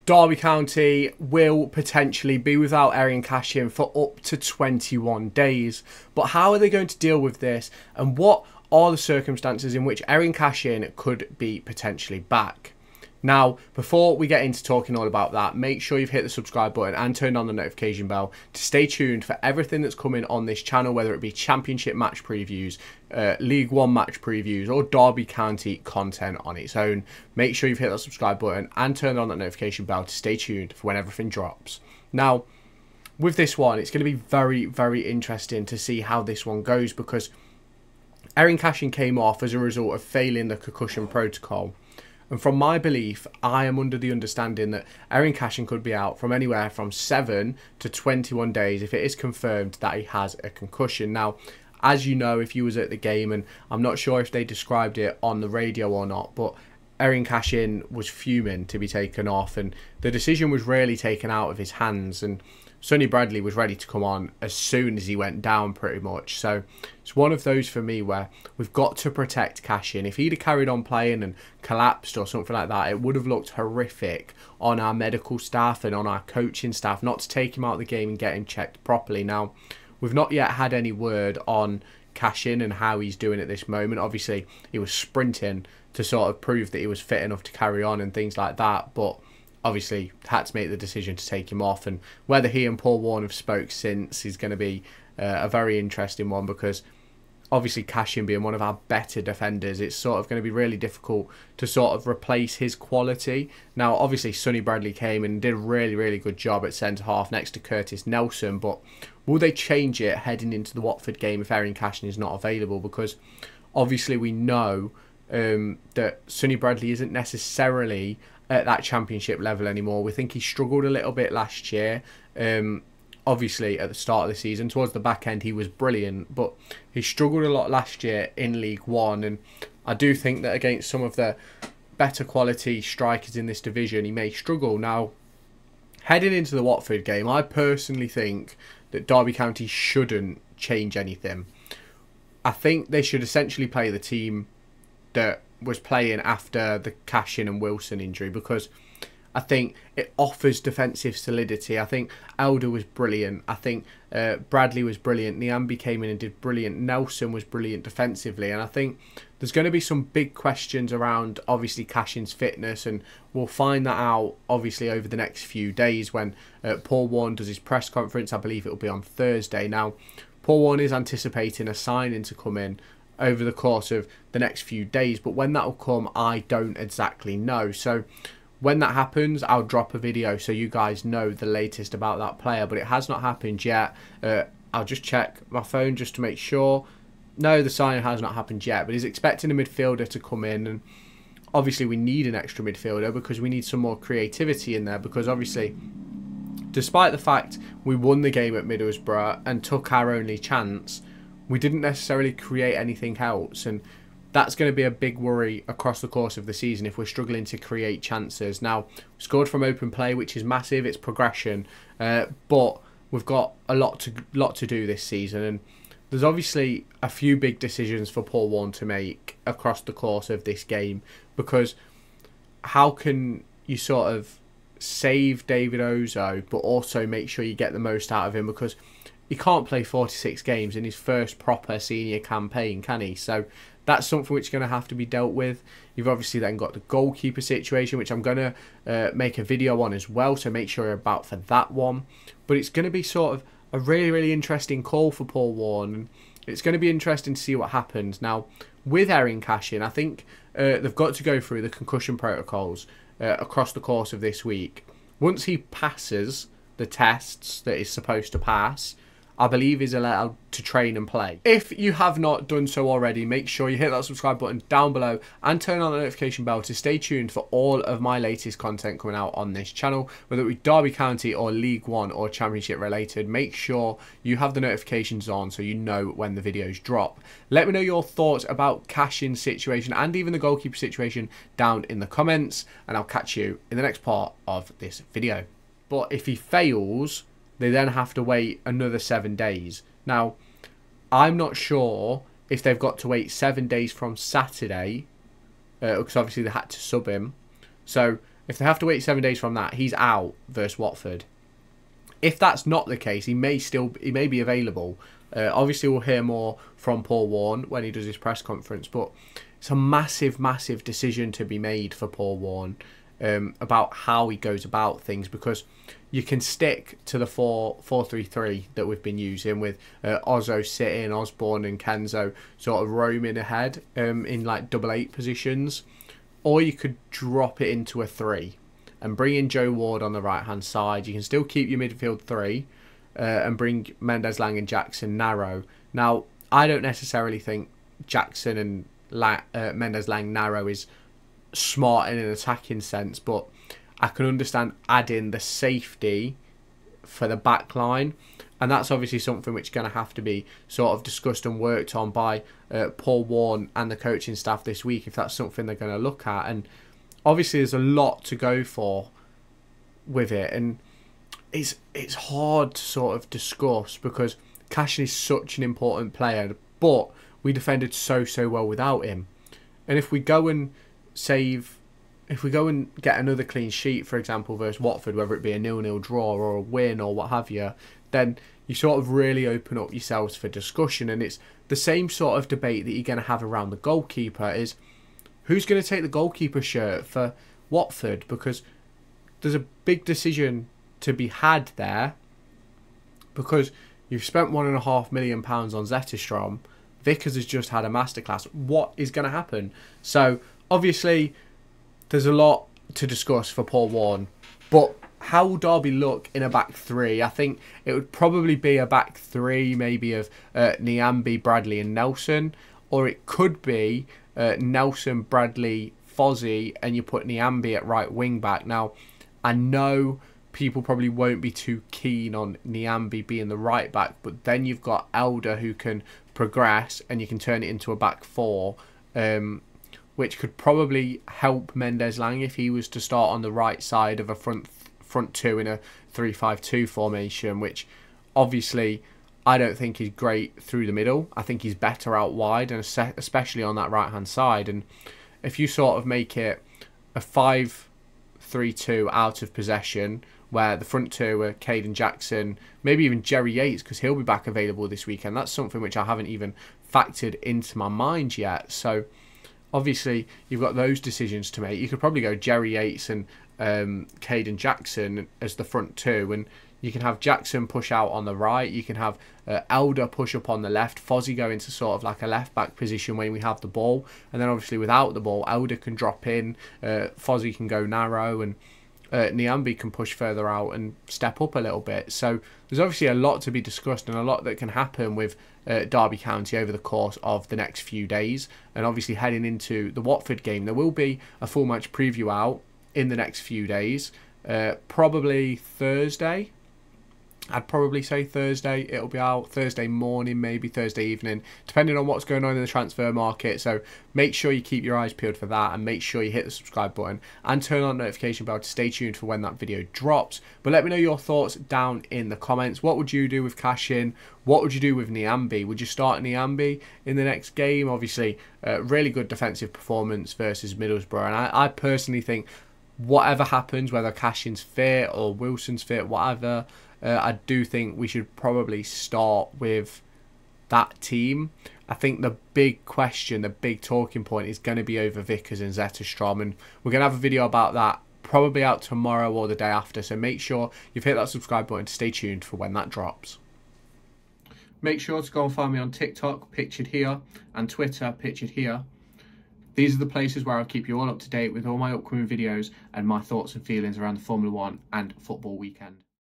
Derby County will potentially be without Eiran Cashin for up to 21 days. But how are they going to deal with this? And what are the circumstances in which Eiran Cashin could be potentially back? Now, before we get into talking all about that, make sure you've hit the subscribe button and turned on the notification bell to stay tuned for everything that's coming on this channel, whether it be Championship match previews, League One match previews, or Derby County content on its own. Make sure you've hit that subscribe button and turned on that notification bell to stay tuned for when everything drops. Now, with this one, it's going to be very, very interesting to see how this one goes, because Eiran Cashin came off as a result of failing the concussion protocol. And from my belief, I am under the understanding that Eiran Cashin could be out from anywhere from 7 to 21 days if it is confirmed that he has a concussion. Now, as you know, if you was at the game, and I'm not sure if they described it on the radio or not, but Eiran Cashin was fuming to be taken off, and the decision was really taken out of his hands, and Sonny Bradley was ready to come on as soon as he went down, pretty much. So it's one of those for me where we've got to protect Cashin. If he'd have carried on playing and collapsed or something like that, it would have looked horrific on our medical staff and on our coaching staff not to take him out of the game and get him checked properly. Now, we've not yet had any word on Cashin and how he's doing at this moment. Obviously, he was sprinting to sort of prove that he was fit enough to carry on and things like that, but obviously had to make the decision to take him off. And whether he and Paul Warne have spoke since is going to be a very interesting one, because obviously Cashin being one of our better defenders, it's sort of going to be really difficult to sort of replace his quality. Now, obviously Sonny Bradley came and did a really, really good job at centre-half next to Curtis Nelson, but will they change it heading into the Watford game if Eiran Cashin is not available? Because obviously we know that Sonny Bradley isn't necessarily at that championship level anymore. We think he struggled a little bit last year. Obviously at the start of the season, towards the back end he was brilliant, but he struggled a lot last year in League One, and I do think that against some of the better quality strikers in this division he may struggle. Now, heading into the Watford game, I personally think that Derby County shouldn't change anything. I think they should essentially play the team that was playing after the Cashin and Wilson injury, because I think it offers defensive solidity. I think Elder was brilliant. I think Bradley was brilliant. Niambi came in and did brilliant. Nelson was brilliant defensively. And I think there's going to be some big questions around, obviously, Cashin's fitness. And we'll find that out, obviously, over the next few days when Paul Warne does his press conference. I believe it will be on Thursday. Now, Paul Warne is anticipating a signing to come in over the course of the next few days, but when that will come, I don't exactly know. So when that happens, I'll drop a video so you guys know the latest about that player, but it has not happened yet. I'll just check my phone just to make sure. No, the signing has not happened yet, but he's expecting a midfielder to come in, and obviously we need an extra midfielder because we need some more creativity in there, because obviously despite the fact we won the game at Middlesbrough and took our only chance, we didn't necessarily create anything else, and that's going to be a big worry across the course of the season if we're struggling to create chances. Now, we scored from open play, which is massive, it's progression, but we've got a lot to do this season, and there's obviously a few big decisions for Paul Warne to make across the course of this game, because how can you sort of save David Ozo but also make sure you get the most out of him, because he can't play 46 games in his first proper senior campaign, can he? So that's something which is going to have to be dealt with. You've obviously then got the goalkeeper situation, which I'm going to make a video on as well, so make sure you're about for that one. But it's going to be sort of a really, really interesting call for Paul Warne. It's going to be interesting to see what happens. Now, with Eiran Cashin, I think they've got to go through the concussion protocols across the course of this week. Once he passes the tests that he's supposed to pass, I believe is allowed to train and play. If you have not done so already, make sure you hit that subscribe button down below and turn on the notification bell to stay tuned for all of my latest content coming out on this channel, whether it be Derby County or League One or Championship related. Make sure you have the notifications on so you know when the videos drop. Let me know your thoughts about Cashin's situation and even the goalkeeper situation down in the comments, and I'll catch you in the next part of this video. But if he fails, they then have to wait another 7 days. Now, I'm not sure if they've got to wait 7 days from Saturday, because obviously they had to sub him. So if they have to wait 7 days from that, he's out versus Watford. If that's not the case, he may be available. Obviously, we'll hear more from Paul Warne when he does his press conference, but it's a massive, massive decision to be made for Paul Warne about how he goes about things, because you can stick to the 4-3-3 that we've been using with Ozzo sitting, Osborne and Kenzo sort of roaming ahead in like 8-8 positions, or you could drop it into a 3 and bring in Joe Ward on the right hand side. You can still keep your midfield 3 and bring Mendes-Lang and Jackson narrow. Now, I don't necessarily think Jackson and Mendes-Lang narrow is smart in an attacking sense, but I can understand adding the safety for the back line, and that's obviously something which is going to have to be sort of discussed and worked on by Paul Warne and the coaching staff this week, if that's something they're going to look at. And obviously there's a lot to go for with it, and it's hard to sort of discuss because Cashin is such an important player, but we defended so well without him. And if we go and get another clean sheet, for example, versus Watford, whether it be a 0-0 draw or a win or what have you, then you sort of really open up yourselves for discussion. And it's the same sort of debate that you're going to have around the goalkeeper, is who's going to take the goalkeeper shirt for Watford, because there's a big decision to be had there, because you've spent £1.5 million on Zetterstrom. Vickers has just had a masterclass. What is going to happen? So obviously there's a lot to discuss for Paul Warne, but how will Derby look in a back 3? I think it would probably be a back 3 maybe of Nyambe, Bradley and Nelson, or it could be Nelson, Bradley, Fozzie, and you put Nyambe at right wing back. Now, I know people probably won't be too keen on Nyambe being the right back, but then you've got Elder who can progress and you can turn it into a back 4, which could probably help Mendes-Lang if he was to start on the right side of a front 2 in a 3-5-2 formation, which obviously I don't think is great through the middle. I think he's better out wide, and especially on that right hand side. And if you sort of make it a 5-3-2 out of possession, where the front 2 are Caden Jackson, maybe even Jerry Yates, because he'll be back available this weekend. That's something which I haven't even factored into my mind yet. So obviously you've got those decisions to make. You could probably go Jerry Yates and Caden Jackson as the front 2, and you can have Jackson push out on the right. You can have Elder push up on the left. Fozzie go into sort of like a left back position when we have the ball, and then obviously without the ball, Elder can drop in, Fozzie can go narrow, and Nyambe can push further out and step up a little bit. So there's obviously a lot to be discussed and a lot that can happen with Derby County over the course of the next few days. And obviously heading into the Watford game, there will be a full match preview out in the next few days, probably Thursday. I'd probably say Thursday. It'll be out Thursday morning, maybe Thursday evening, depending on what's going on in the transfer market. So make sure you keep your eyes peeled for that, and make sure you hit the subscribe button and turn on the notification bell to stay tuned for when that video drops. But let me know your thoughts down in the comments. What would you do with Cashin? What would you do with Nyambe? Would you start Nyambe in the next game? Obviously, really good defensive performance versus Middlesbrough, and I personally think whatever happens, whether Cashin's fit or Wilson's fit, whatever, I do think we should probably start with that team. I think the big question, the big talking point is going to be over Vickers and Zetterstrom, and we're going to have a video about that probably out tomorrow or the day after, so make sure you've hit that subscribe button to stay tuned for when that drops. Make sure to go and find me on TikTok, pictured here, and Twitter, pictured here. These are the places where I'll keep you all up to date with all my upcoming videos and my thoughts and feelings around the Formula 1 and football weekend.